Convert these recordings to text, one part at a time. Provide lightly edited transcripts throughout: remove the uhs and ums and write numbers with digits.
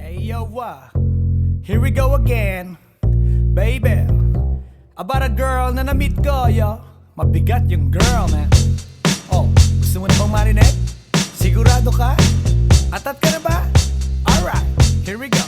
Hey yo, here we go again, baby. About a girl na na-meet ko, yo. Mabigat yung girl, man. Oh, gusto mo na bang marinig? Sigurado ka? Atat ka na ba? Alright, here we go.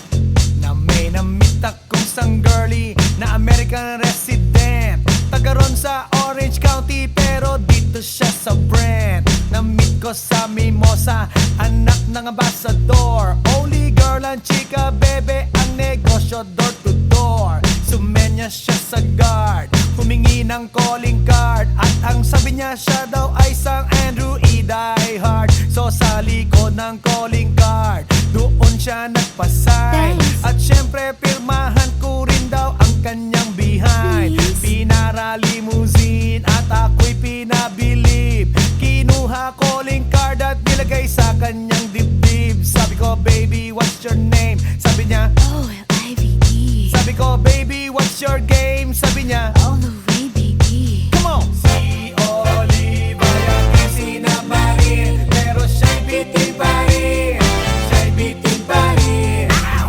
Na may na-meet akong isang girlie na American resident, taga ron sa Orange County, pero dito siya sa Brent. Na-meet ko sa Mimosa, anak ng ambassador. Only girl and chika, bebe, ang negosyo door to door. Sumenya siya sa guard, humingi ng calling card, at ang sabi niya siya daw ay isang Andrew E. Diehard. So sa likod ng calling card, doon siya nagpasay. At syempre pirmahan ko rin daw ang kanyang behind. Pinara limousine at ako'y pinabilib. Kinuha calling card at nilagay sa kanyang dibdib. Sabi ko, baby, what's your name? Sabi niya, OLIVE. sabi ko, baby, what's your game? Sabi niya, All the way, baby. come on! Si Olive ay aking sinamarin, pero siya'y bitin pa rin. Siya'y bitin pa rin.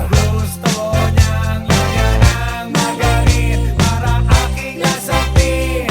Gusto niyang lagyan ng magarin para aking lasapin,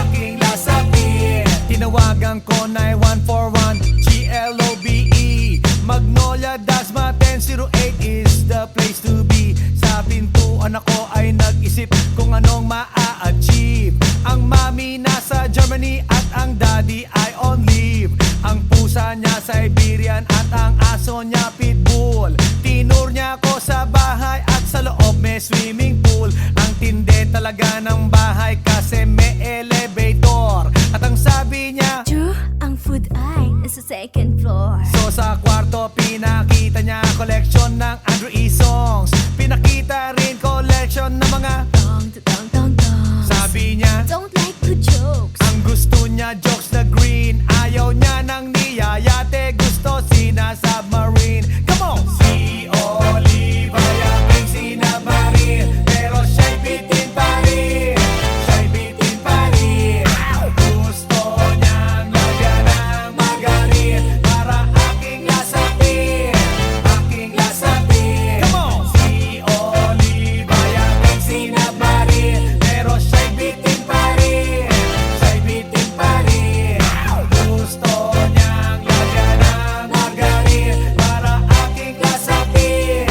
aking lasapin. Tinawagan ko 9141 GLOBE Magnolia Dasma 1008 is the place to be. Sa pintuan ako ay nag-isip kung anong maa-achieve. Ang mami nasa Germany at ang daddy ay on leave. Ang pusa niya Siberian at ang aso niya Pitbull. Tinur niya ako sa bahay at sa loob may swimming pool. Ang tindi talaga ng bahay kasi may elevator. At ang sabi niya, True, ang food ay nasa second floor. so sa kwarto pinakita niya collection ng Andrew E. songs. Pinakita rin collection ng mga Tong, tong, tong, tong. sabi niya, Don't like good jokes. ang gusto niya jokes na green. Ayaw niya ng niyayate, gusto sina-submarine. Come on! Si Olive ay aking sinamarin, pero siya'y bitin pa rin. Siya'y bitin pa rin. Gusto niyang lagyan ng magarin para aking lasapin, aking lasapin. Come on! Si Olive ay aking sinamarin, pero siya'y bitin pa rin. Siya'y bitin pa rin. Gusto niyang lagyan ng magarin para aking lasapin,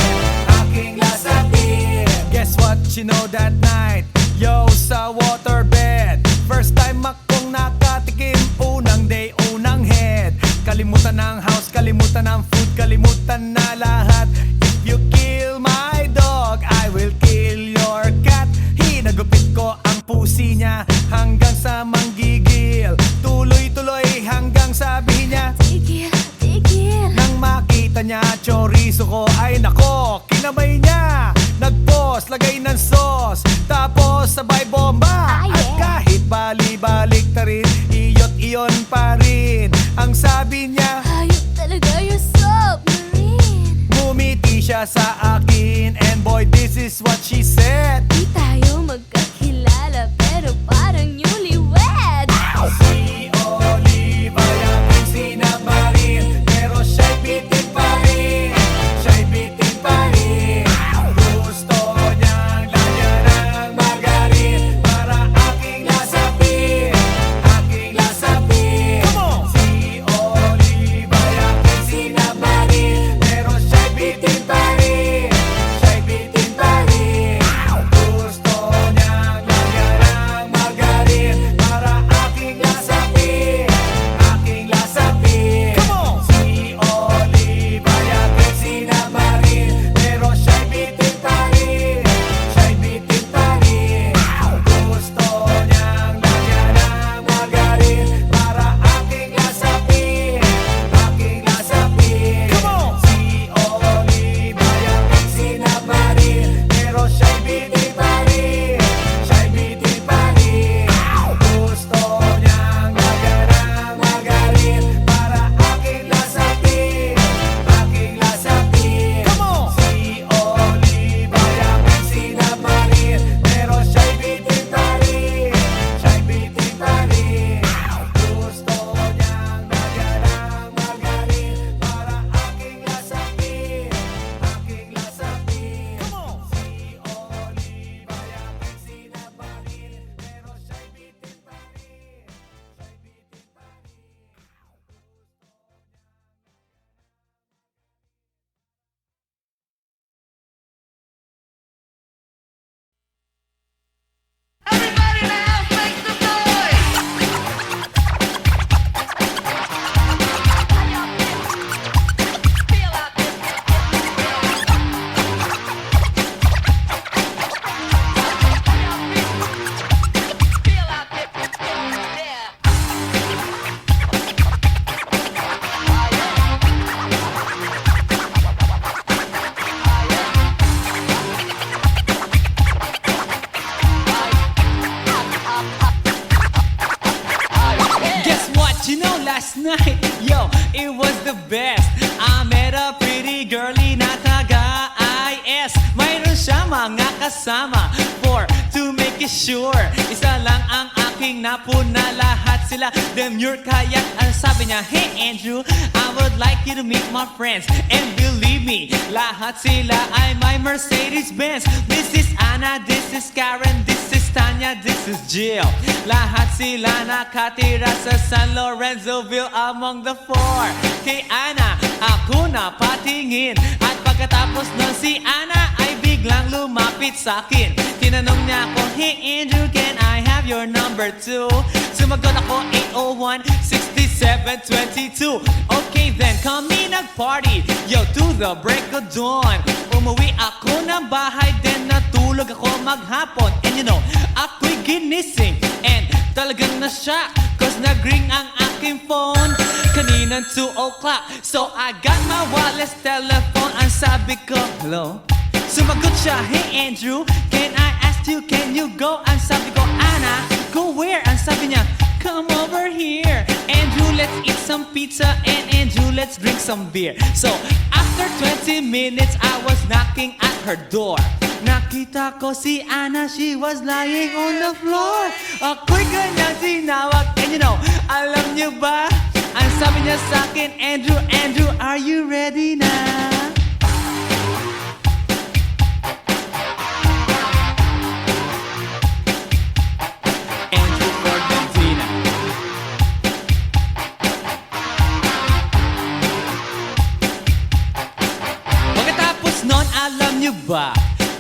aking lasapin. Guess what you know that night? Yo, sa waterbed, first time akong nakatikim. Unang day, unang head. Kalimutan ng house, kalimutan ng food, kalimutan na lahat. If you kill my dog, I will kill your cat. Hinagupit ko ang pusi niya hanggang sa manggigil. Tuloy-tuloy hanggang sabihin niya, Tigil, tigil. nang makita niya chorizo ko, ay nako, kinamay niya. Nagpos, lagay ng sauce, tapos sabay bomba. Ah, yeah. At kahit bali-balik ta rin, iyot iyon pa rin. Ang sabi niya, Hayop talaga yung submarine. ngumiti siya sa akin, and boy, this is what she said. Di tayo magkakilala pero parang newlywed. Si Olive ay aking sinamarin, pero siya'y bitin pa rin. Siya'y bitin pa rin. Gusto niyang lagyan ng magarin para aking lasapin, aking lasapin. Si Olive ay aking sinamarin, pero siya'y bitin pa rin. Siya'y bitin pa rin. night, yo, it was the best. I met a pretty girlie na taga-IS. Mayroon siya mga kasama to make it sure. Isa lang ang aking napuna, lahat sila demure. Kaya ang sabi niya, hey Andrew, I would like you to meet my friends. And believe me, lahat sila ay my Mercedes-Benz. This is Anna, this is Karen, this is Tanya, this is Jill. Lahat sila nakatira sa San Lorenzoville among the four. Kay Anna, ako na patingin. At pagkatapos nun si Anna ay biglang lumapit sa akin. Tinanong niya ako, hey Andrew, can I have your number too? Sumagot ako, 801-6722. Okay then, kami nag-party, yo, to the break of dawn. Umuwi ako ng bahay, then natulog ako maghapon. And you know, ako'y ginising, and talagang na-shock, cause nag-ring ang aking phone kaninang 2 o'clock. So I got my wireless telephone. Ang sabi ko, hello? Sumagot siya, hey Andrew, can I ask you, can you go? Ang sabi ko, Anna, go where? Ang sabi niya, come over here. Andrew, let's eat some pizza, and Andrew, let's drink some beer. So after 20 minutes, I was knocking at her door. Nakita ko si Anna, she was lying on the floor. Ako'y kanyang tinawag, and you know, alam niyo ba? Ang sabi niya sa akin, Andrew, Andrew, are you ready na? Andrew Ford Medina. Pagkatapos nun, alam niyo ba?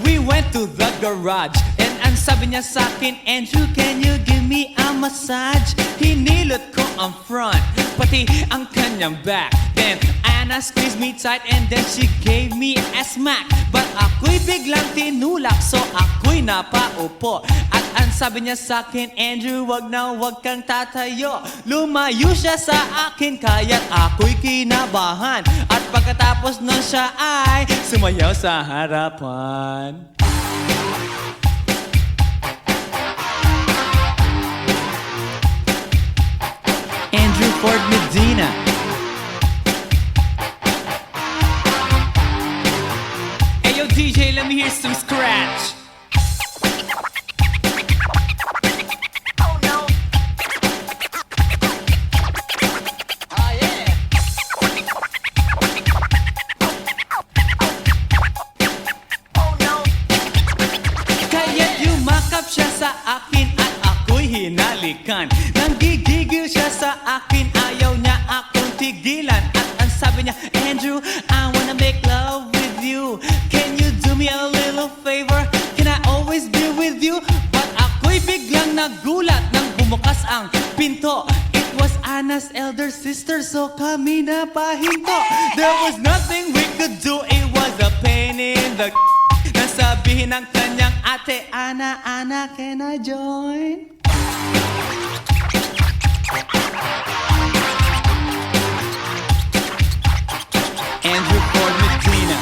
We went to the garage, and ang sabi niya sa akin, Andrew, can you give me a massage? Hinilot ko ang front, pati ang kanyang back. Then Anna squeezed me tight, and then she gave me a smack. But ako'y biglang tinulak, so ako'y napaupo. At ang sabi niya sa akin, Andrew, wag na wag kang tatayo. Lumayo siya sa akin, kaya't ako'y kinabahan. At pagkatapos nun siya ay sumayaw sa harapan. Andrew Ford Medina. Hey yo DJ, let me hear some scratch. Oh no. Oh yeah. Oh no. Kaya't yumakap siya sa akin at ako'y hinalikan. Nanggigigil siya sa akin, ayaw niya akong tigilan. At ang sabi niya, Andrew, I wanna make love with you. Can you do me a little favor? Can I always be with you? But ako'y biglang nagulat nang bumukas ang pinto. It was Anna's elder sister, so kami na pahinto. There was nothing we could do, it was a pain in the nasabihin ng kanyang ate, Anna, Anna, can I join? Andrew Ford Medina.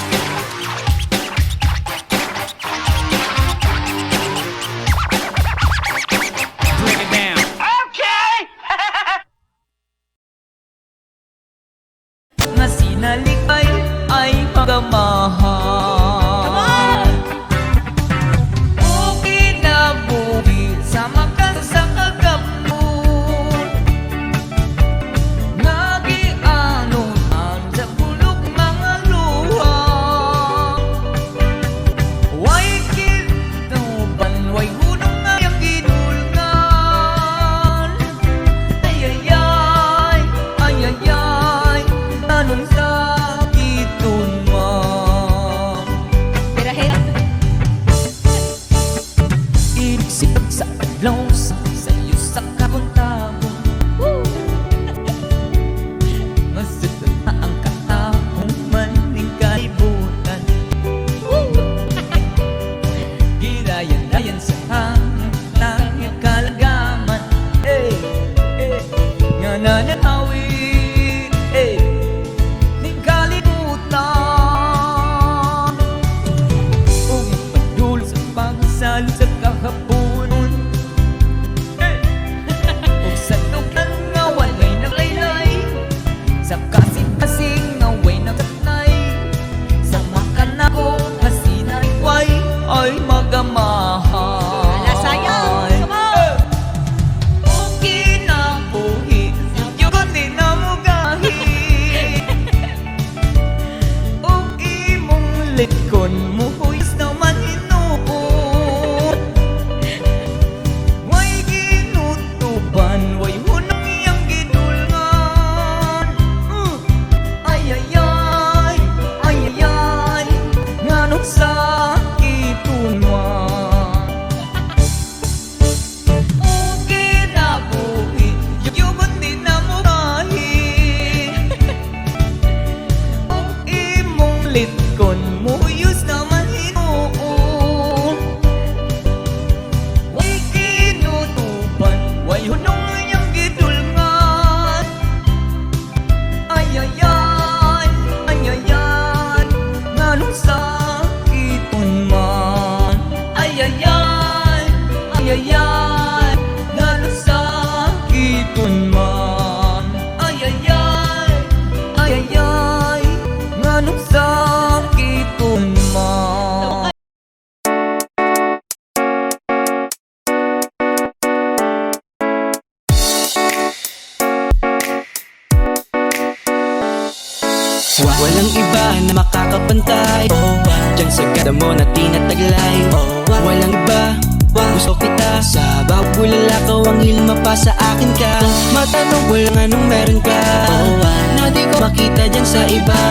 Break it down. Okay! Nga sinalikay ay pagamahan. Bukid na bukid sa makas sa kagapon. Nagianon ang sa bulok mga luha. mulit kon mo huyos naman hinuot. Way ginutuban, way hunong iyang gidulngan. Ay ay ay, ay ay ay, nganong sakiton man. Okay na buhi, yugon din na mo kahit. Ang imong litkon mo yus naman hinuon. Way kinutuban, way hunong iyang gidulngan. Ay ay ay, ay ay ay, nganong sakiton man. Ay ay ay, ay ay ay, nganong sakiton man. Ay ay ay, ay ay ay, nganong sakiton man. Walang iba na makakapantay Diyan sa ganda mo na tinataglay Walang iba, gusto kita Sa bawat bulalakaw ang hilma pa sa akin ka Matanong walang anong meron ka Na di ko makita dyan sa iba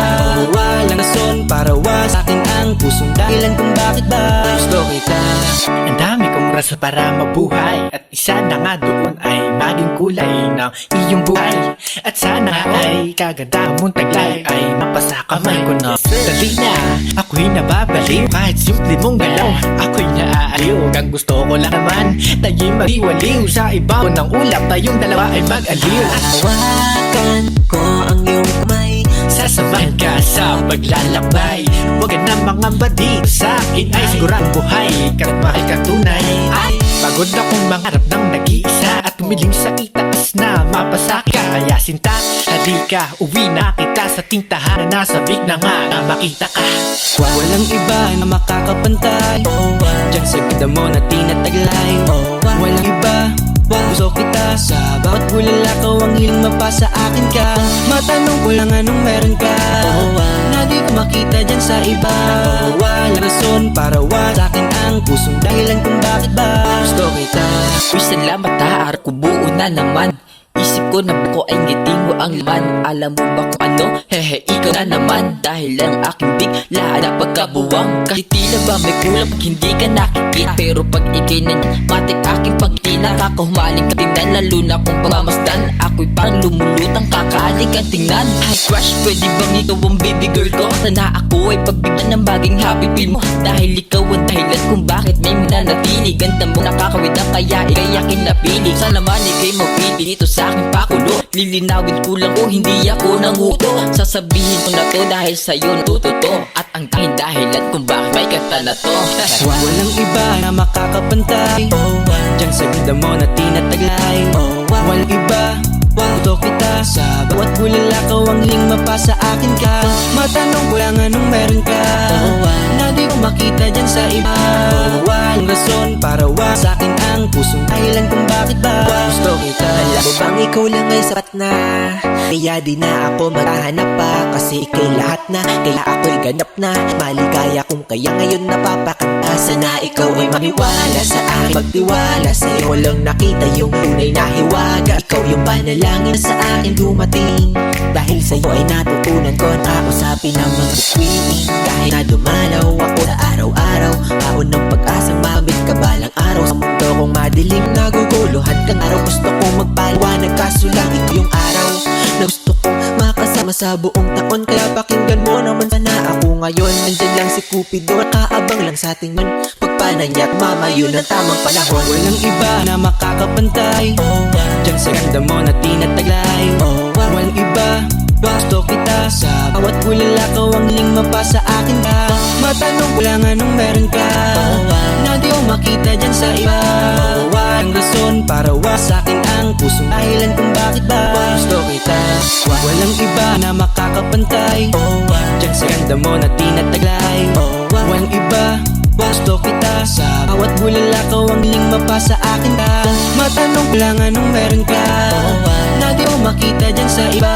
Walang rason para sa akin ang pusong dahilan kung bakit ba gusto kita. Ang dami kong rason para mabuhay At isa na nga doon ay maging kulay ng iyong buhay At sana ay kaganda mong taglay ay mapasakamay ko na Dali na, ako'y nababaliw Kahit simple mong galaw, ako'y naaaliw Ang gusto ko lang naman, tayo'y maghiwaliw Sa ibaw ng ulap, tayong dalawa ay mag-aliw Hawakan ko ang iyong kamay Sasamahan ka sa paglalakbay Huwag ka na mga dito sa akin ay siguradong buhay Kahit mahal ka tunay ay pagod akong mangarap ng nag-iisa At tumiling sa itaas na mapasaka Kaya sinta, halika, uwi na kita Sa tintahan na nasabik na nga na makita ka Walang iba na makakapantay Diyan sa ganda mo na tinataglay Walang iba, gusto kita Sa bawat bulalakaw ang hilma pa sa akin ka Matanong ko lang anong meron ka Na di ko makita dyan sa iba Walang rason para sa akin ang pusong dahilan kung bakit ba gusto kita. Uy, salamat ha, araw ko buo na naman Isip ko na ko ay ngiting mo ang laman Alam mo ba kung ano? Hehe, ikaw na naman Dahil ang aking bigla na pagkabuwang Kahit tila ba may kulang pag hindi ka nakikita Pero pag ikay na matik aking pagkita Nakakahumaling ka tingnan Lalo na kung pamamasdan Ako'y parang lumulutang kakaalig ang tingnan Hi crush, pwede bang ikaw ang baby girl ko? Sana ako ay pagbigyan ng baging happy feel mo Dahil ikaw ang dahilan kung bakit may mananatili Ganda mo nakakawita kaya ikay akin napili Sana man ikay mapili dito sa aking pakulo Lilinawin ko lang kung hindi ako nanguto Sasabihin ko na to dahil sa'yo natututo At ang tanging dahilan kung bakit may kanta na to Walang iba na makakapantay Diyan sa ganda mo na tinataglay Walang iba, gusto kita Sa bawat bulalakaw ang hilma pa sa akin ka Matanong ko lang anong meron ka Na di ko makita dyan sa iba Walang rason para sa akin ang pusong dahilan kung bakit ba gusto kita. Alam mo bang ikaw lang ay sapat na Kaya di na ako maghahanap pa Kasi ikay lahat na, kaya ako'y ganap na Maligaya kung kaya ngayon napapakanta Sana ikaw ay maniwala sa akin Magtiwala sa'yo walang nakita yung tunay na hiwaga Ikaw yung panalangin sa akin dumating Dahil sa'yo ay natutunan ko na usapin ang mag-queen Kahit na dumalaw ako sa araw-araw Baon ng pag-asang mabit ka balang araw Sa mundo kong madilim naguguluhan kang araw Gusto kong magpaliwanag kaso lang ikaw yung araw Na gusto kong makasama sa buong taon Kaya pakinggan mo naman sana ako ngayon Nandyan lang si Cupido nakaabang lang sa ating man Pagpananya at mamayo ng tamang panahon Walang iba na makakapantay Diyan sa ganda mo na tinataglay Walang iba, gusto kita Sa bawat bulalakaw ang hilma pa sa akin ka Matanong ko lang anong meron ka Na di ko makita dyan sa iba Walang rason para sa akin ang pusong dahilan kung bakit ba gusto kita. Walang iba na makakapantay Diyan sa ganda mo na tinataglay Walang iba, gusto kita Sa bawat bulalakaw ang hilma pa sa akin ka Matanong ko lang anong meron ka Na di ko makita dyan sa iba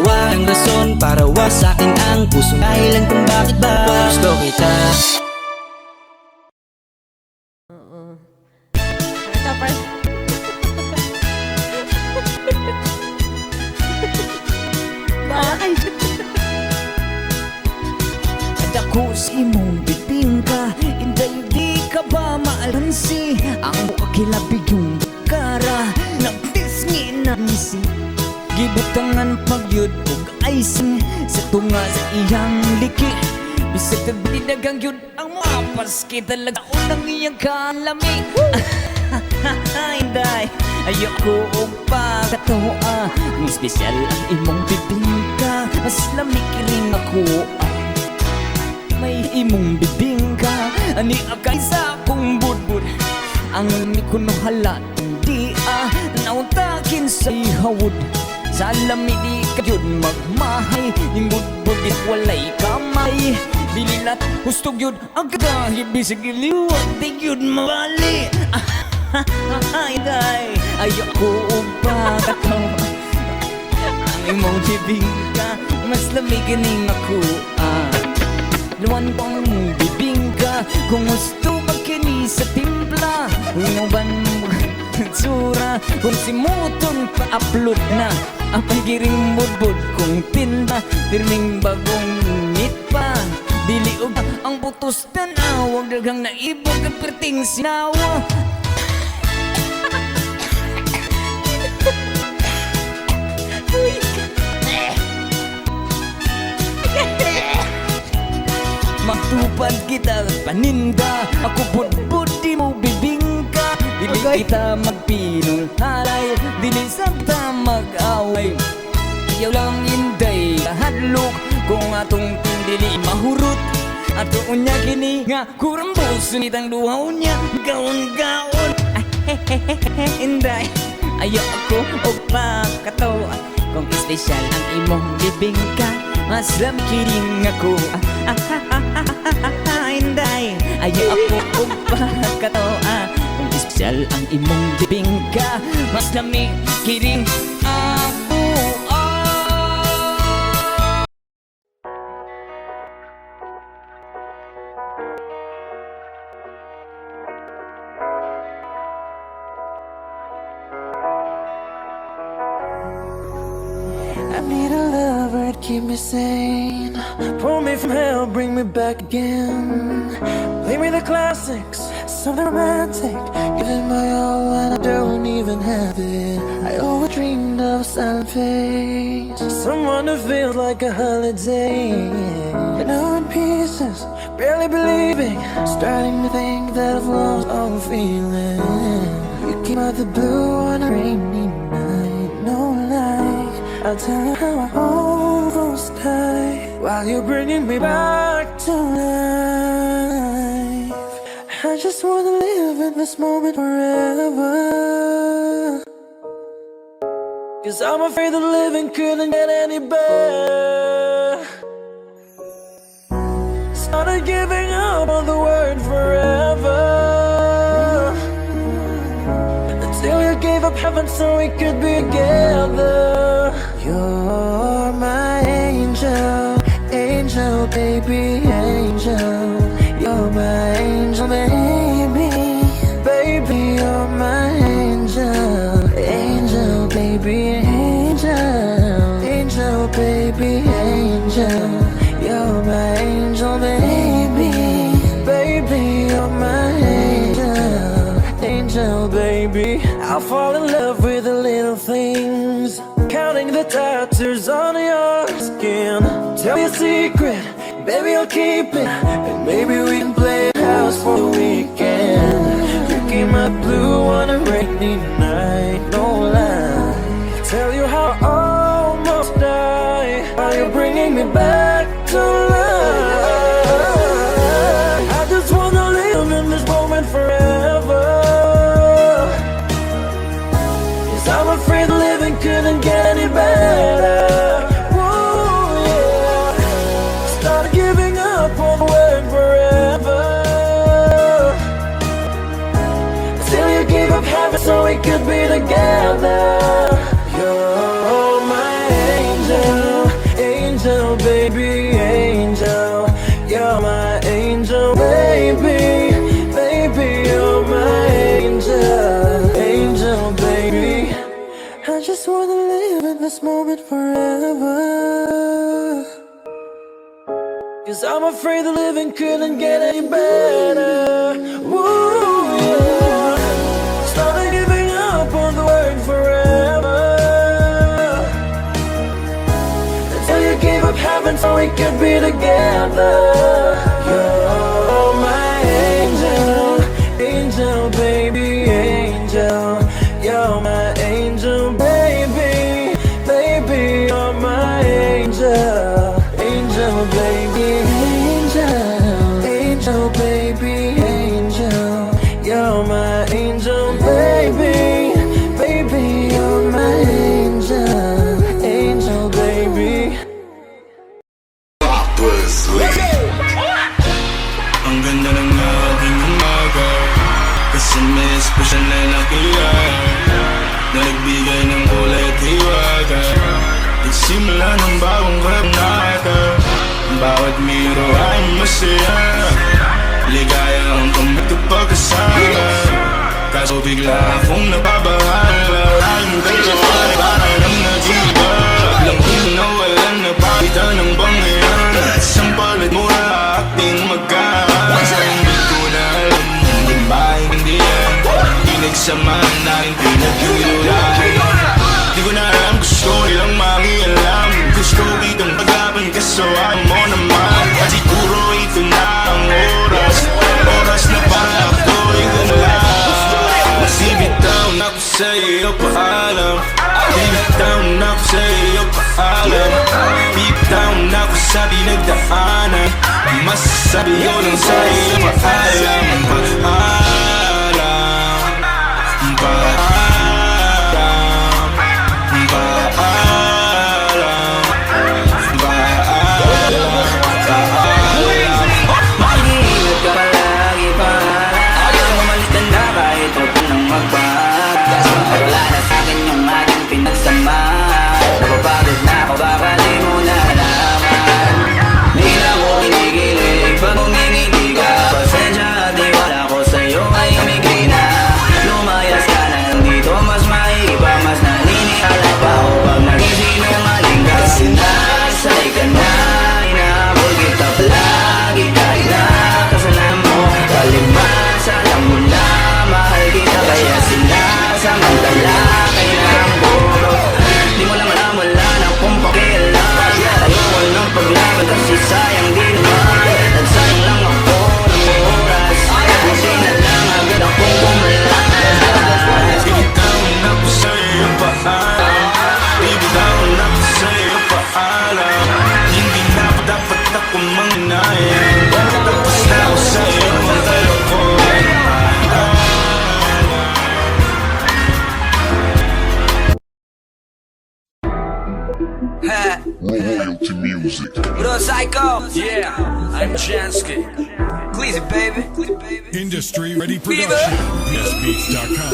Walang rason para sa akin ang pusong dahilan kung bakit ba gusto kita. Ito, first. Bakit? Dako si mong bibingka, inday di ka ba maalansi? Ang kilabig yung kara, nagtisngi na nisi. Gibutangan pagyud ug icing sa tunga sa iyang liki. Bisag tagbidagang yun ang mapas kita talaga unang iyang kalami. Inday, ayoko og pagkatoa, kung espesyal ang imong bibingka, mas lamig rin ako. May imong bibingka, ani akay sa akong budbud. Ang mikuno halat, hindi nautakin sa ihawod. Sa lami di kadyod magmahay, yung budbud it walay kamay. Dililat hustog yun, ang kagahid bisig iliwag, di yun mabali. Day, ayoko pagkatawa, ang imong bibingka, mas lamigin ako. Luwan pang bibingka, kung gusto magkini sa timpla. Kung ban tsura, kung simuton pa-upload na. Ang pagiring budbud kung tinda, pirming bagong ngit pa. Diliog ang putos na nawag, daghang naibog ang perting sinawa. Matupad kita paninda, ako budbud di mo bibingka. Dili kita magpinong halay, dili sabta mag-away. Iyaw lang inday kahadlok, kung atong tindili mahurot. Ato unya kini nga kurambos, sunitang duhaw niya gaon-gaon. Inday, ayaw ako og pakatawa, kung espesyal ang imong bibingka, mas lamkiring ako. Inday, ayaw ako og pakatawa, kung espesyal ang imong bibingka, mas lamkiring ako. I need a lover to keep me sane. Pull me from hell, bring me back again. Play me the classics, something romantic. Give it my all and I don't even have it. I always dreamed of a silent face, someone who feels like a holiday. But now in pieces, barely believing, starting to think that I've lost all feeling. You came out the blue on a rainy night, no lie. I'll tell you how I almost died while you're bringing me back to life. I just wanna live in this moment forever, 'cause I'm afraid that living couldn't get any better. Started giving up on the word forever, until you gave up heaven so we could be together. You're my angel, angel, baby, angel. You're my angel, baby, baby, you're my angel, angel, baby, angel, angel, baby, angel. You're my angel, baby, baby, you're my angel, angel, baby. I'll fall in love with the little things, counting the tattoos on your skin. Tell me a secret, baby, I'll keep it, and maybe we can play house for the weekend. You came out blue on a rainy night, no lie. Tell you how I almost died while you're bringing me back to life. I just wanna live in this moment forever, 'cause I'm afraid living couldn't get any better. Whoa, yeah. Started giving up on the word forever, till you gave up heaven so we could be together. You're my angel, angel, baby, angel. You're my angel. baby, baby, you're my angel, angel, baby. I just wanna live in this moment forever. 'Cause I'm afraid the living couldn't get any better. Woo, yeah. Started giving up on the word forever. Until you gave up heaven so we could be together. You're my angel, angel, baby, angel. You're my angel, baby, baby, you're my angel, angel, baby, angel, angel, baby, angel. You're my angel, baby, baby, you're my angel, angel, baby. Ang ganda ng aking umaga, kasi may special na nakilala na nagbigay ng kulay at hiwaga. Nagsimula ng bagong kabanata, bawat miro ay masaya. Ligaya ang pagkasama, kaso bigla akong nababahala. Tayong dalawa ay parang nang nag-iba, lang kung nawalan na pagitan ng bangyan. Isang palit mo na ating magkaan. Hindi ko na alam, hindi maintindihan. Pinagsamahan natin, pinaghiwalay. Di ko na alam, gusto nilang makialam. Gusto kitang pag-aban, kaso ayaw mo naman. At siguro ito na ang oras, oras na para ako'y gumala. Bibitaw na ko sa iyo, paalam. Bibitaw na ko sa iyo, paalam. Bibitaw na ko sa pinagdaanan. Masasabi ko lang sa iyo, paalam. Paalam, paalam, paalam, paalam. Mag-iingat ka palagi, paalam. Ayaw mamalitan na kahit huwag ka nang magbagas. Wala na sa'kin yung ating pinagsama. Napapagod na ako, baka di mo nalaman. Di na ako kinikilig pag umingiti ka. Pasensya at iwala ko sa'yo ay umigrina. Lumayas ka na nandito, mas maiba, mas naninihala pa ako pag nagsisinungaling ka. Sinasay ka na, inaabot kita palagi kahit na kasalanan mo. Kalimasa lang mo na mahal kita, kaya sinasamantala kailangan ko. Di mo lang alam, wala na kung pakialam. Ayoko ng paglaban kasi sayang din naman. Nagsayang lang ako ng oras. Kasi na lang agad akong pumalas. Bibitaw na ko sa iyo, paalam. Bibitaw na ko sa iyo, paalam. Hindi na pa dapat ako manginayang. Tapos na ako sa iyo, ang kalokohan. Royalty Music. What up, Psycho? Yeah, I'm Jansky. Please, baby. Industry Ready Production. BestBeats.com.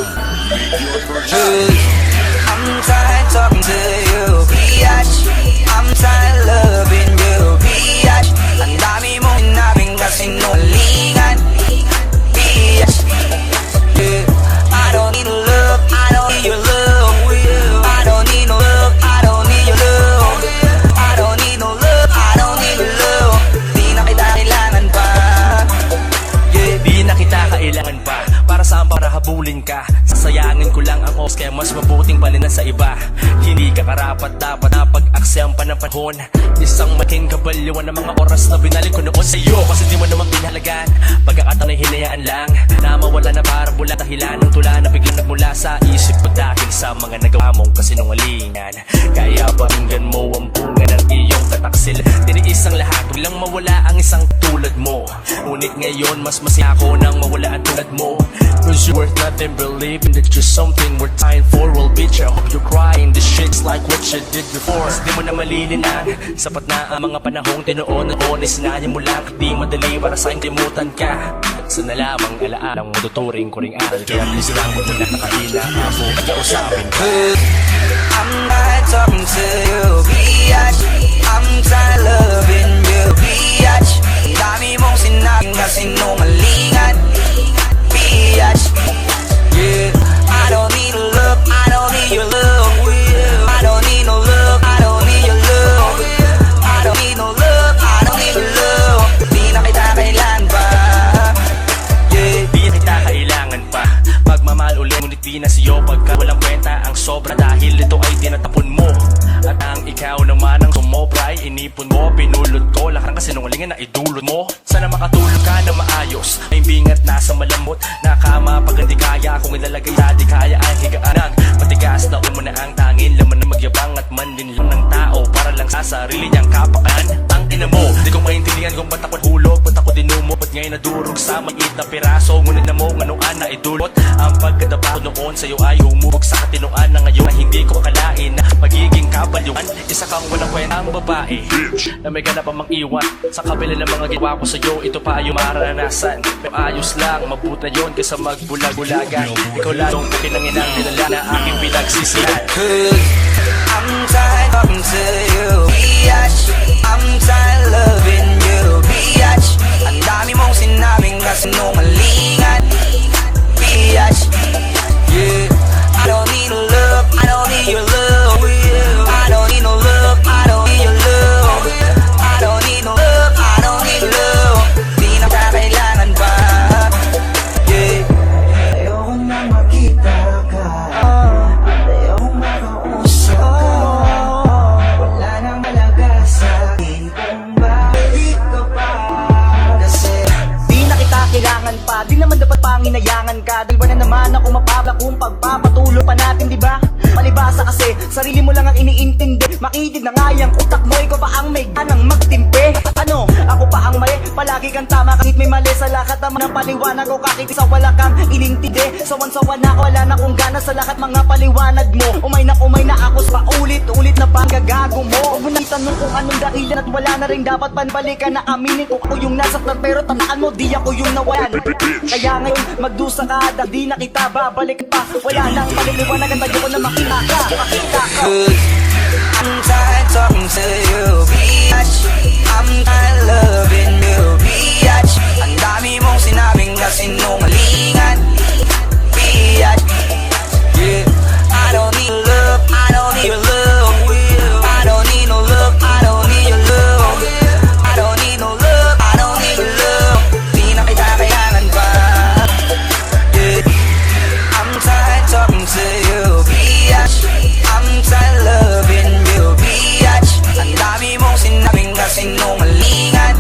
I'm tired talking to you, biatch. I'm tired loving you, biatch. Ang dami mong sinabing kasinungalingan, biatch. I don't need love, I don't need your love. I don't need no love, I don't need your love. I don't need no love, I don't need your love. Di na kita kailangan pa. Di na kita kailangan pa. Para saan, para habulin ka. Sasayangin ko lang ang oras, kaya mas mabuting palinan sa iba. Hindi ka karapat dapat na pag-aksayang pa ng panahon. Isang mating kabaliwan ng mga oras na binalik ko noon sa'yo. Kasi di mo naman pinahalagan. Pagkakataon ay hinayaan lang na mawala na para bula. Dahilan ng tula na biglang nagmula sa isip mo dahil sa mga nagawa mong kasinungalingan. Kaya pakinggan mo ang bunga ng iyong kataksil. Tiniis ang lahat, biglang mawala ang isang tulad mo. Ngunit ngayon mas masaya ako nang mawala ang tulad mo. Cause you're worth nothing, believing that you're something worth dying for. Well bitch, I hope you're crying. This shit's like what you did before. Di mo na malilinan, sapat na ang mga panahong tinuon. Honest na niya mo lang, di madali para sa'yo limutan ka. Sana lamang alaalang mo tuturing ko ring aral. Kaya please lang mo na nakahila ako kausapin ka. I'm not talking to you, biatch. I'm tired loving you, biatch. Ang dami mong sinabing kasinungalingan. hindi na siyo pagka walang kwenta ang sobra. Dahil ito ay tinatapon mo. At ang ikaw naman ang sumobra ay inipon mo. Pinulot ko lahat ng kasinungalingan na idulot mo. Sana makatulog ka na maayos. Ay bingat nasa malamot. Nakama pag hindi kaya. Kung ilalagay na di kaya ay higaan. Matigas na mo na ang tangin. Laman na magyabang at manlin lang ng tao. Para lang sa sarili niyang kapakan. Ang ina mo, di ko maintindihan kung ba't ako hulog. Ba't ako dinumo, ba't ngayon nadurog sa maliit na piraso. Ngunit na mo nganoan na idulot. Ang pagkadapa ko noon sa'yo ay humubog sa katinuan. Na ngayon na hindi ko akalain na magiging kabaliwan. Isa kang walang kwentang babae na may ganap ang mag-iwan. Sa kabila ng mga ginawa ko sa'yo, ito pa yung maranasan. Pero ayos lang, mabuti na yun kaysa magbulag-bulagan. Ikaw lang yung pinanginang nilala na aking pinagsisihan. I'm tired talking to you, biatch. I'm tired loving you, biatch. Ang dami mong sinabing kasinungalingan, biatch. Yeah, I don't need no love, I don't need your love. I don't need no love, I don't need your love. I don't need no love, I don't need your love. Di na kailangan pa. Yeah, ayokong na makita ka. Ayokong makausap ka. Wala nang malaga sa akin kung bakit ka pa. Kasi Di na kita kailangan pa, di naman dapat panginayangan ka. Dahil ba na naman ako mapabla kung pagpapatuloy pa natin, di ba? Palibasa kasi, sarili mo lang ang iniintindi. Makinig na nga yung utak mo, ikaw pa ang may ganang magtimpe. Ano, ako pa ang mali, palagi kang tama kahit may mali. Sa lahat naman ng paliwanag ko, kahit sa wala kang inintindi. Sawan-sawan na ako, wala na akong gana sa lahat mga paliwanag mo. Umay na ako sa paulit-ulit na panggagago mo. Huwag mo nang itanong kung anong dahilan at wala na rin dapat panbalikan na aminin ko ako yung nasaktan. Pero tandaan mo, di ako yung nawalan. Kaya ngayon, magdusa ka, di na kita babalik pa. Wala nang paliliwanag at tayo ko na makita ka. I'm tired talking to you, biatch. I'm tired loving you, biatch. Ang dami mong sinabing kasinungalingan, biatch. Yeah, I don't need love, I don't need your love. I don't need no love, I don't need your love. I don't need no love, I don't need your love. Di na kita kailangan pa. Yeah, I'm tired talking to you, biatch. I'm tired loving you, biatch. Ang dami mong sinabing kasinungalingan,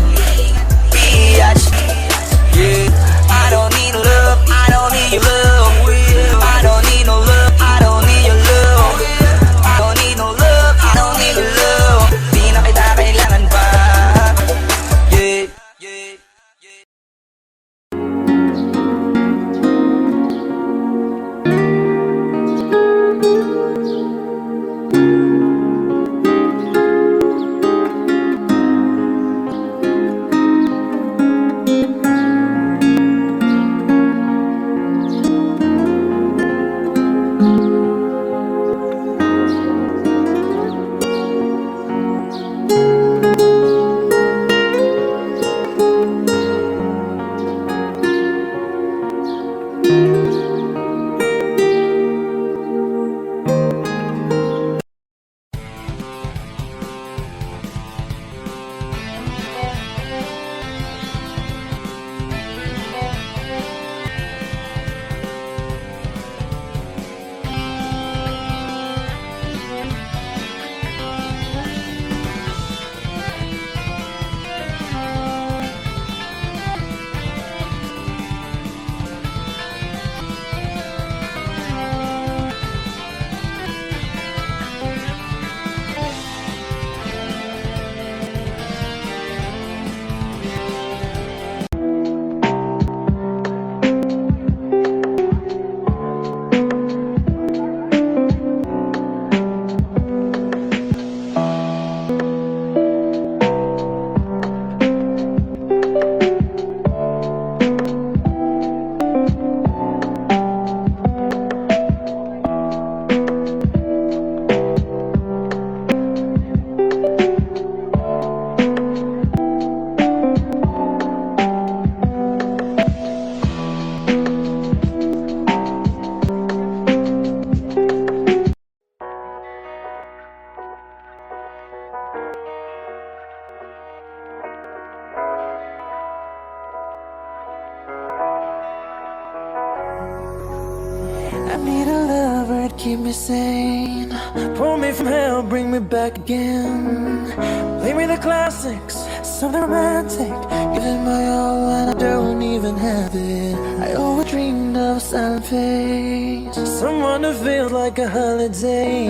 need a lover to keep me sane. Pull me from hell, bring me back again. Play me the classics, something romantic. Give it my all and I don't even have it. I always dreamed of a silent face, someone who feels like a holiday.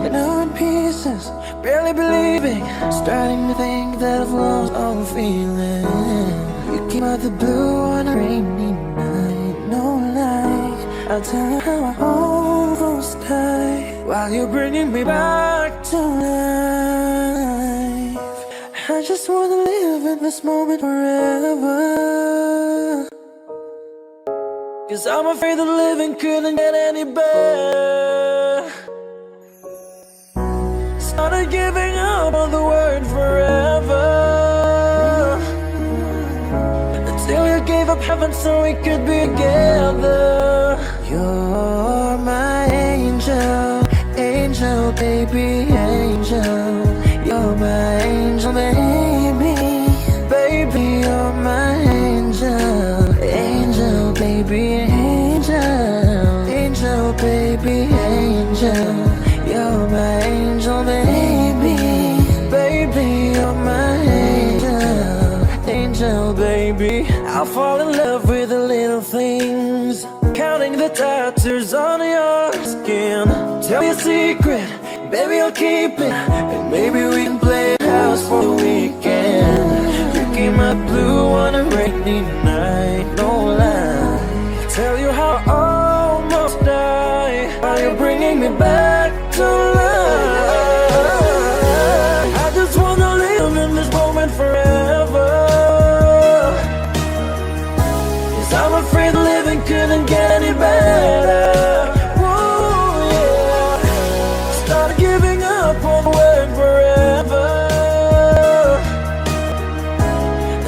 And now in pieces, barely believing, starting to think that I've lost all the feeling. You came out the blue on a rainy night, no lie. I'll tell you how I almost died while you're bringing me back to life. I just wanna live in this moment forever, 'cause I'm afraid that living couldn't get any better. Started giving up on the word forever, until you gave up heaven so we could be together. You're my angel, angel, baby, angel. You're my angel, baby, baby, you're my angel, angel, baby, angel, angel, baby, angel. You're my angel, baby, baby, you're my angel, angel, baby. I'll fall in love with the little things, counting the tattoos on your skin. Tell me a secret, baby, I'll keep it, and maybe we can play house for the weekend. You came out blue on a rainy night, no lie. Tell you how I almost died while you're bringing me back to life. I just wanna live in this moment forever, 'cause I'm afraid living couldn't get any better. Whoa, yeah. Started giving up on the word forever,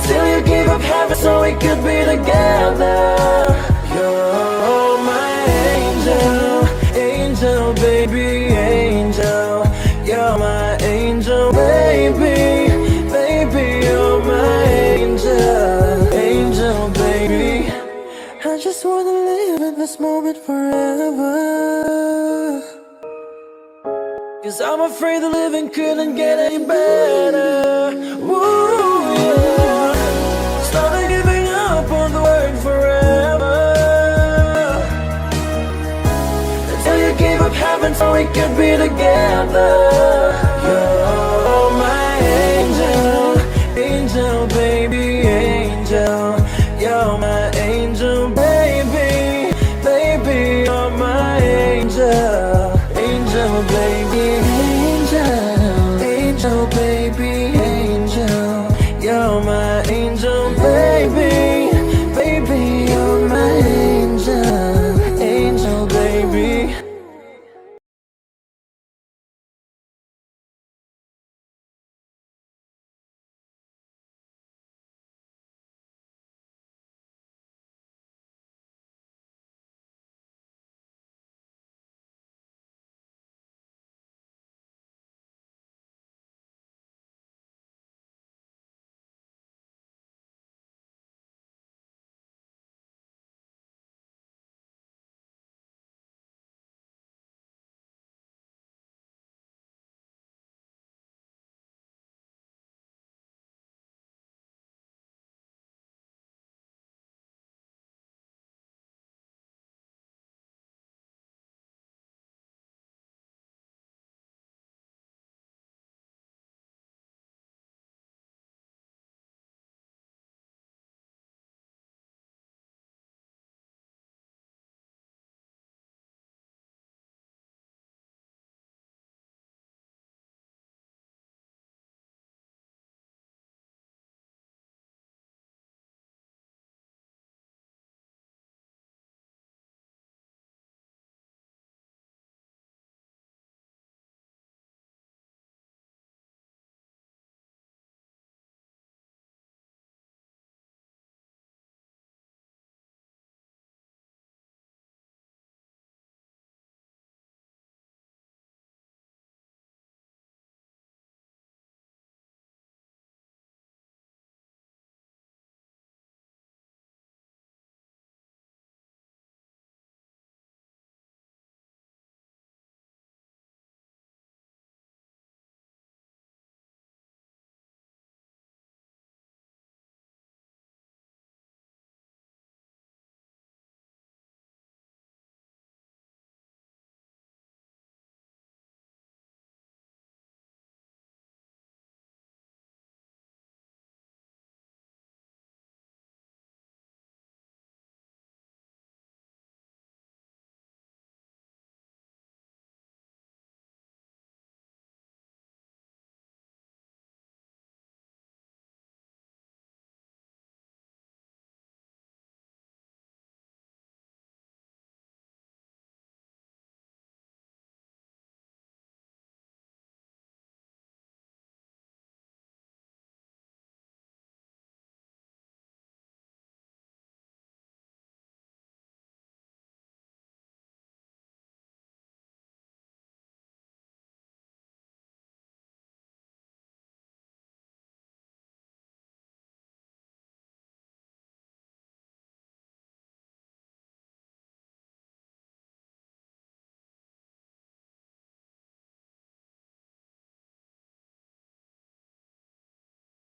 till you gave up heaven so we could be together. You're my angel, angel, baby, angel. You're my angel, baby, baby, you're my angel, angel, baby. I just wanna live in this moment forever, 'cause I'm afraid the living couldn't get any better. Woo, yeah. Started giving up on the word forever, until you gave up heaven so we could be together. Yeah.